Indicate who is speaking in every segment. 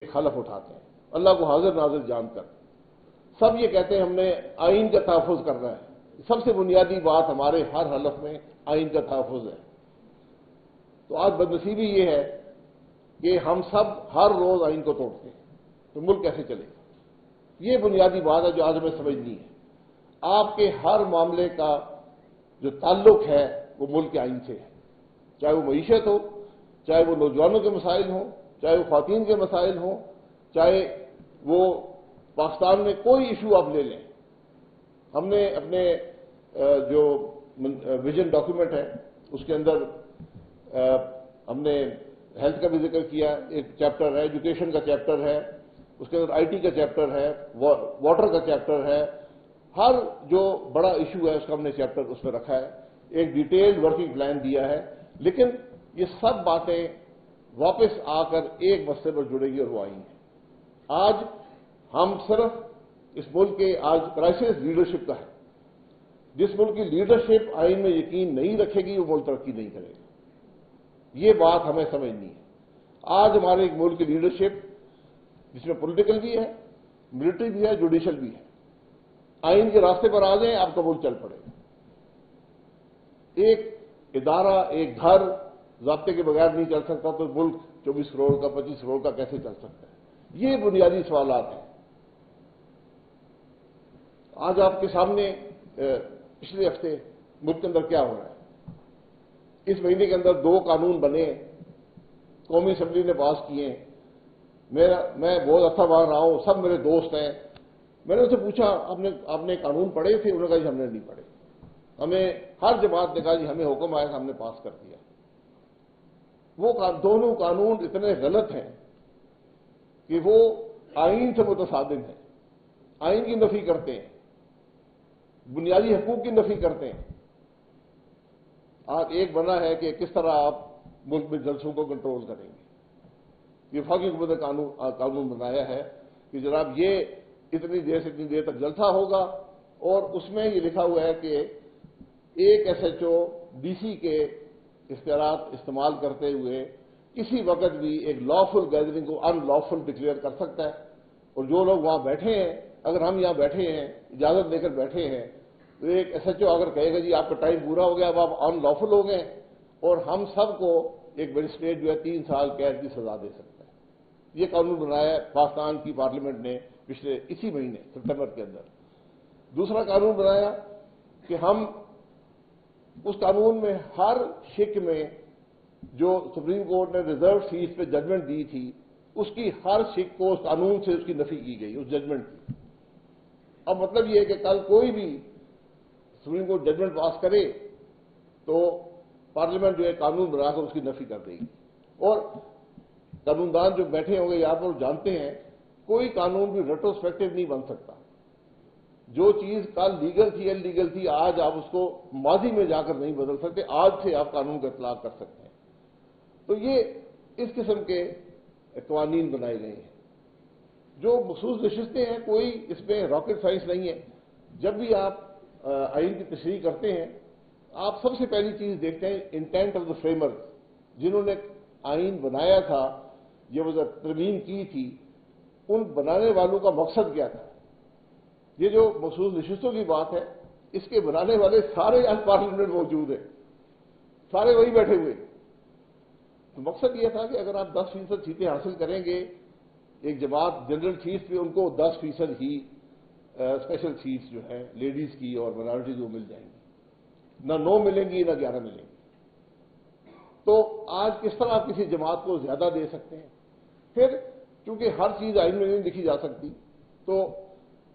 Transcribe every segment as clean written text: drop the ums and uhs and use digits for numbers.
Speaker 1: خلف اٹھاتے ہیں اللہ کو حاضر ناظر جان کر. سب یہ کہتے ہیں ہم نے آئین کا تحفظ کرنا ہے. سب سے بنیادی بات ہمارے ہر حلف میں آئین کا تحفظ ہے. تو آج بدنصیبی یہ ہے کہ ہم سب ہر روز آئین کو توڑتے ہیں. تو ملک کیسے چلے گا؟ یہ بنیادی بات ہے جو آج ہمیں سمجھنی ہے. آپ کے ہر معاملے کا جو تعلق ہے وہ ملک کے آئین سے ہے. چاہے وہ معیشت ہو، چاہے وہ نوجوانوں کے مسائل ہوں، چاہے وہ خواتین کے مسائل ہوں، چاہے وہ پاکستان میں کوئی ایشو آپ لے لیں. ہم نے اپنے جو ویژن ڈاکیومنٹ ہے اس کے اندر ہم نے ہیلتھ کا بھی ذکر کیا. ایک چیپٹر ہے، ایجوکیشن کا چیپٹر ہے، اس کے اندر آئی ٹی کا چیپٹر ہے، واٹر کا چیپٹر ہے. ہر جو بڑا ایشو ہے اس کا ہم نے چیپٹر اس میں رکھا ہے. ایک ڈیٹیل ورکنگ پلان دیا ہے. لیکن یہ سب باتیں واپس آ کر ایک مسئلے پر جڑے گی اور وہ آئی ہیں. آج ہم صرف اس ملک کے آج کرائسس لیڈرشپ کا ہے. جس ملک کی لیڈرشپ آئین میں یقین نہیں رکھے گی وہ ملک ترقی نہیں کرے گا. یہ بات ہمیں سمجھنی ہے. آج ہمارے ایک ملک کی لیڈرشپ جس میں پولیٹیکل بھی ہے، ملٹری بھی ہے، جوڈیشل بھی ہے. آئین کے راستے پر آ جائیں آپ کا ملک چل پڑے گا. ایک ادارہ، ایک گھر ضابطے کے بغیر نہیں چل سکتا تو ملک 24 کروڑ کا 25 کروڑ کا کیسے چل سکتا ہے؟ یہ بنیادی سوالات ہیں. آج آپ کے سامنے پچھلے ہفتے ملک کے اندر کیا ہو رہا ہے. اس مہینے کے اندر 2 قانون بنے، قومی اسمبلی نے پاس کیے. میں بہت عرصہ وہاں رہا ہوں، سب میرے دوست ہیں. میں نے ان سے پوچھا آپ نے قانون پڑھے تھے؟ انہوں نے کہا جی ہم نے نہیں پڑھے. ہمیں ہر جماعت نے کہا جی ہمیں حکم آیا تھا ہم نے پاس کر دیا. وہ دونوں قانون اتنے غلط ہیں کہ وہ آئین سے متصادم ہیں، آئین کی نفی کرتے ہیں، بنیادی حقوق کی نفی کرتے ہیں. آج ایک بنا ہے کہ کس طرح آپ ملک میں جلسوں کو کنٹرول کریں گے. یہ وفاقی حکومت نے قانون بنایا ہے کہ جناب یہ اتنی دیر سے اتنی دیر تک جلسہ ہوگا، اور اس میں یہ لکھا ہوا ہے کہ ایک S H O D C کے اختیارات استعمال کرتے ہوئے کسی وقت بھی ایک لافل گیدرنگ کو ان لافل ڈکلیئر کر سکتا ہے. اور جو لوگ وہاں بیٹھے ہیں، اگر ہم یہاں بیٹھے ہیں اجازت لے کر بیٹھے ہیں، تو ایک ایس ایچ او اگر کہے گا جی آپ کا ٹائم پورا ہو گیا اب آپ ان لافل ہو گئے، اور ہم سب کو ایک مجسٹریٹ جو ہے 3 سال قید کی سزا دے سکتا ہے. یہ قانون بنایا ہے پاکستان کی پارلیمنٹ نے پچھلے اسی مہینے ستمبر کے اندر. دوسرا قانون بنایا کہ ہم اس قانون میں ہر شک میں جو سپریم کورٹ نے ریزرو فیس پہ ججمنٹ دی تھی اس کی ہر شک کو اس قانون سے اس کی نفی کی گئی، اس ججمنٹ کی. اب مطلب یہ ہے کہ کل کوئی بھی سپریم کورٹ ججمنٹ پاس کرے تو پارلیمنٹ جو ہے قانون بنا کر اس کی نفی کر دے گی. اور قانون دان جو بیٹھے ہوں گے یہاں پر جانتے ہیں کوئی قانون بھی ریٹروسپیکٹو نہیں بن سکتا. جو چیز کل لیگل تھی انلیگل تھی آج آپ اس کو ماضی میں جا کر نہیں بدل سکتے. آج سے آپ قانون کا اطلاق کر سکتے ہیں. تو یہ اس قسم کے قوانین بنائے گئے ہیں. جو مخصوص نشستیں ہیں کوئی اس میں راکٹ سائنس نہیں ہے. جب بھی آپ آئین کی تشریح کرتے ہیں آپ سب سے پہلی چیز دیکھتے ہیں انٹینٹ آف دا فریمر. جنہوں نے آئین بنایا تھا، یہ وہ ترمیم کی تھی، ان بنانے والوں کا مقصد کیا تھا. یہ جو مخصوص نشستوں کی بات ہے اس کے بنانے والے سارے ان پارلیمنٹ موجود ہیں، سارے وہی بیٹھے ہوئے. تو مقصد یہ تھا کہ اگر آپ 10% سیٹیں حاصل کریں گے ایک جماعت جنرل سیٹس پہ ان کو 10% ہی اسپیشل سیٹس جو ہیں لیڈیز کی اور مائنارٹیز وہ مل جائیں گی. نہ 9 ملیں گی نہ 11 ملیں گی. تو آج کس طرح آپ کسی جماعت کو زیادہ دے سکتے ہیں؟ پھر چونکہ ہر چیز آئین میں نہیں لکھی جا سکتی تو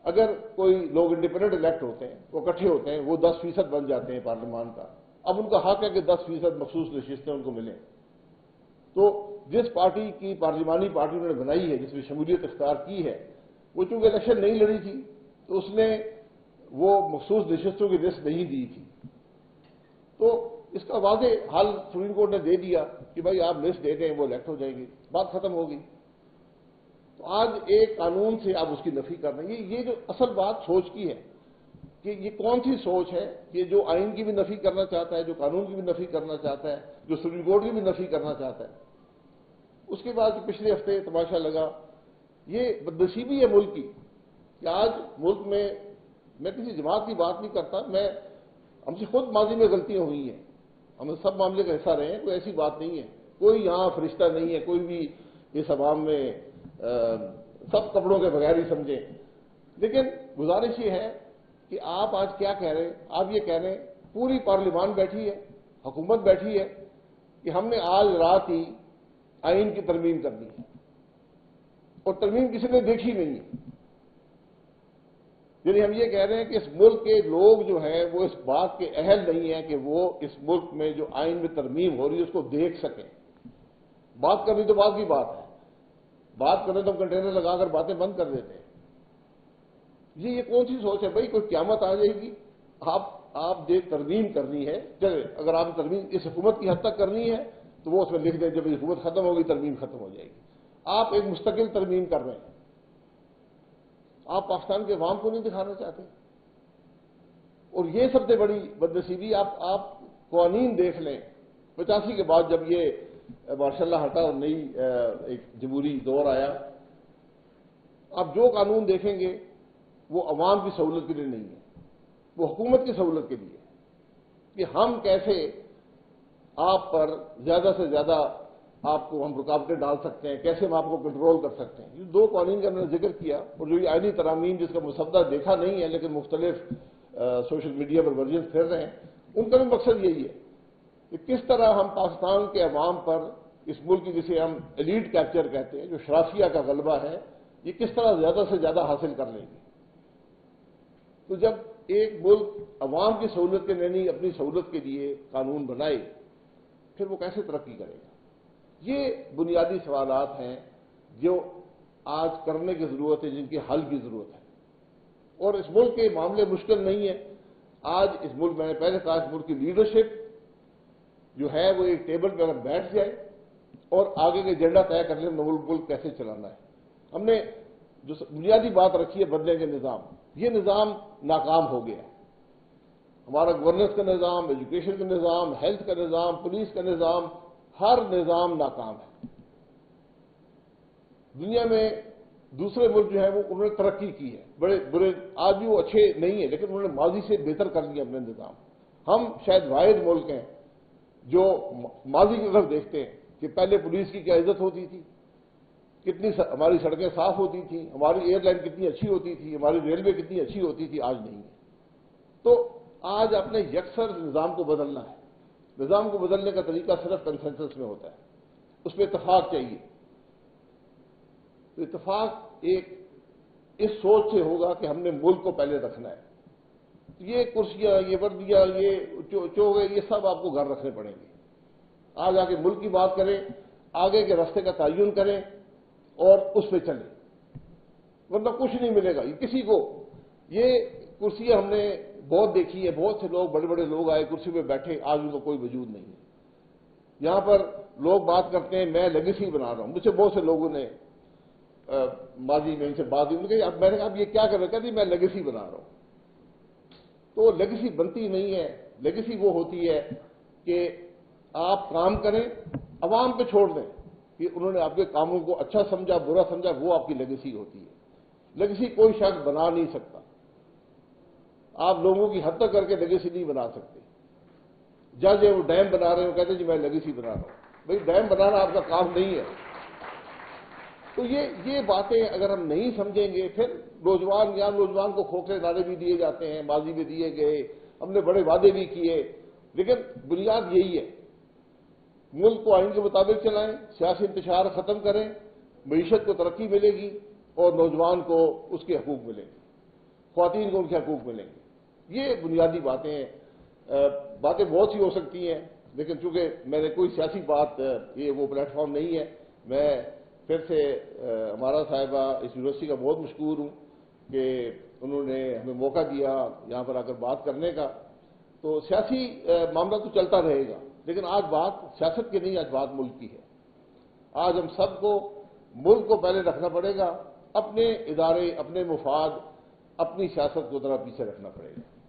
Speaker 1: اگر کوئی لوگ انڈیپینڈنٹ الیکٹ ہوتے ہیں وہ اکٹھے ہوتے ہیں وہ 10% بن جاتے ہیں پارلیمان کا. اب ان کا حق ہے کہ 10% مخصوص نشستیں ان کو ملیں. تو جس پارٹی کی پارلیمانی پارٹی انہوں نے بنائی ہے جس میں شمولیت اختیار کی ہے وہ چونکہ الیکشن نہیں لڑی تھی تو اس نے وہ مخصوص نشستوں کی لسٹ نہیں دی تھی. تو اس کا واضح حل سپریم کورٹ نے دے دیا کہ بھائی آپ لسٹ دے دیں وہ الیکٹ ہو جائے گی، بات ختم ہوگی. تو آج ایک قانون سے آپ اس کی نفی کر رہے ہیں. یہ جو اصل بات سوچ کی ہے کہ یہ کون سی سوچ ہے کہ جو آئین کی بھی نفی کرنا چاہتا ہے، جو قانون کی بھی نفی کرنا چاہتا ہے، جو سپریم کورٹ کی بھی نفی کرنا چاہتا ہے. اس کے بعد پچھلے ہفتے تماشا لگا یہ بدنصیبی ہے ملک کی کہ آج ملک میں کسی جماعت کی بات نہیں کرتا، ہم سے خود ماضی میں غلطیاں ہوئی ہیں، ہم سب معاملے کا حصہ رہے ہیں، کوئی ایسی بات نہیں ہے، کوئی یہاں فرشتہ نہیں ہے، کوئی بھی اس عوام میں سب کپڑوں کے بغیر ہی سمجھیں. لیکن گزارش یہ ہے کہ آپ آج کیا کہہ رہے ہیں؟ آپ یہ کہہ رہے ہیں پوری پارلیمان بیٹھی ہے، حکومت بیٹھی ہے کہ ہم نے آج رات ہی آئین کی ترمیم کر دی ہے، اور ترمیم کسی نے دیکھی نہیں ہے. یعنی ہم یہ کہہ رہے ہیں کہ اس ملک کے لوگ جو ہیں وہ اس بات کے اہل نہیں ہیں کہ وہ اس ملک میں جو آئین میں ترمیم ہو رہی ہے اس کو دیکھ سکیں. بات کرنی تو بات کی بات ہے، بات کریں تو ہم کنٹینر لگا کر باتیں بند کر دیتے ہیں. یہ کون سی سوچ ہے بھائی؟ کوئی قیامت آ جائے گی، آپ ترمیم کرنی ہے، چلے اگر آپ ترمیم اس حکومت کی حد تک کرنی ہے تو وہ اس میں لکھ دیں جب یہ حکومت ختم ہوگی ترمیم ختم ہو جائے گی. آپ ایک مستقل ترمیم کر رہے ہیں، آپ پاکستان کے عوام کو نہیں دکھانا چاہتے. اور یہ سب سے بڑی بدنصیبی، آپ قوانین دیکھ لیں 85 کے بعد جب یہ ماشاءاللہ ہٹا اور نئی ایک جمہوری دور آیا، آپ جو قانون دیکھیں گے وہ عوام کی سہولت کے لیے نہیں ہے، وہ حکومت کی سہولت کے لیے کہ ہم کیسے آپ پر زیادہ سے زیادہ آپ کو ہم رکاوٹیں ڈال سکتے ہیں، کیسے ہم آپ کو کنٹرول کر سکتے ہیں. یہ دو قوانین کا میں نے ذکر کیا، اور جو یہ آئینی ترامیم جس کا مسودہ دیکھا نہیں ہے لیکن مختلف سوشل میڈیا پر ورژن پھر رہے ہیں، ان کا بھی مقصد یہی ہے کہ کس طرح ہم پاکستان کے عوام پر اس ملک کی جسے ہم ایلیٹ کیپچر کہتے ہیں، جو شرافیہ کا غلبہ ہے، یہ کس طرح زیادہ سے زیادہ حاصل کر لیں گے. تو جب ایک ملک عوام کی سہولت کے نہیں اپنی سہولت کے لیے قانون بنائے پھر وہ کیسے ترقی کرے گا؟ یہ بنیادی سوالات ہیں جو آج کرنے کی ضرورت ہے، جن کے حل کی ضرورت ہے. اور اس ملک کے معاملے مشکل نہیں ہیں. آج اس ملک میں نے پہلے کہا اس ملک کی لیڈرشپ جو ہے وہ ایک ٹیبل پہ اگر بیٹھ جائے اور آگے کا ایجنڈا طے کر لیں ملک کیسے چلانا ہے. ہم نے جو بنیادی بات رکھی ہے بدلیں گے نظام، یہ نظام ناکام ہو گیا. ہمارا گورننس کا نظام، ایجوکیشن کا نظام، ہیلتھ کا نظام، پولیس کا نظام، ہر نظام ناکام ہے. دنیا میں دوسرے ملک جو ہیں وہ انہوں نے ترقی کی ہے، بڑے برے آج بھی وہ اچھے نہیں ہیں لیکن انہوں نے ماضی سے بہتر کر لیا اپنے نظام. ہم شاید واحد ملک ہیں جو ماضی کی طرف دیکھتے ہیں کہ پہلے پولیس کی کیا عزت ہوتی تھی، کتنی ہماری سڑکیں صاف ہوتی تھیں، ہماری ایئر لائن کتنی اچھی ہوتی تھی، ہماری ریلوے کتنی اچھی ہوتی تھی، آج نہیں ہے. تو آج اپنے یکسر نظام کو بدلنا ہے. نظام کو بدلنے کا طریقہ صرف کنسنسس میں ہوتا ہے، اس میں اتفاق چاہیے. تو اتفاق ایک اس سوچ سے ہوگا کہ ہم نے ملک کو پہلے رکھنا ہے. یہ کرسیاں، یہ وردیاں، یہ چوگے، یہ سب آپ کو گھر رکھنے پڑیں گے. آج آ کے ملک کی بات کریں، آگے کے راستے کا تعین کریں اور اس پہ چلیں، ورنہ کچھ نہیں ملے گا کسی کو. یہ کرسیاں ہم نے بہت دیکھی ہے، بہت سے لوگ بڑے بڑے لوگ آئے کرسی پہ بیٹھے، آج ان کا کوئی وجود نہیں ہے. یہاں پر لوگ بات کرتے ہیں میں لیگیسی بنا رہا ہوں. مجھ سے بہت سے لوگوں نے ماضی میں ان سے بات ہوئی، اب میں نے کہا اب یہ کیا کر رہے؟ کہتے میں لیگیسی بنا رہا ہوں. تو لیگیسی بنتی نہیں ہے. لیگیسی وہ ہوتی ہے کہ آپ کام کریں، عوام پہ چھوڑ دیں کہ انہوں نے آپ کے کاموں کو اچھا سمجھا برا سمجھا، وہ آپ کی لیگیسی ہوتی ہے. لیگیسی کوئی شخص بنا نہیں سکتا. آپ لوگوں کی حد تک کر کے لیگیسی نہیں بنا سکتے. جج ہے وہ ڈیم بنا رہے ہیں، کہتے ہیں جی میں لیگیسی بنا رہا ہوں. بھائی ڈیم بنانا آپ کا کام نہیں ہے. تو یہ باتیں اگر ہم نہیں سمجھیں گے، پھر نوجوان کو کھوکھلے نعرے بھی دیے جاتے ہیں، ماضی میں دیے گئے، ہم نے بڑے وعدے بھی کیے، لیکن بنیاد یہی ہے ملک کو آئین کے مطابق چلائیں، سیاسی انتشار ختم کریں، معیشت کو ترقی ملے گی اور نوجوان کو اس کے حقوق ملیں گے، خواتین کو ان کے حقوق ملیں گے. یہ بنیادی باتیں ہیں. باتیں بہت سی ہو سکتی ہیں لیکن چونکہ میں نے کوئی سیاسی بات، یہ وہ پلیٹ فارم نہیں ہے. میں پھر سے ہمارا صاحبہ اس یونیورسٹی کا بہت مشکور ہوں کہ انہوں نے ہمیں موقع دیا یہاں پر آ کر بات کرنے کا. تو سیاسی معاملہ تو چلتا رہے گا لیکن آج بات سیاست کی نہیں، آج بات ملک کی ہے. آج ہم سب کو ملک کو پہلے رکھنا پڑے گا، اپنے ادارے، اپنے مفاد، اپنی سیاست کو ذرا پیچھے رکھنا پڑے گا.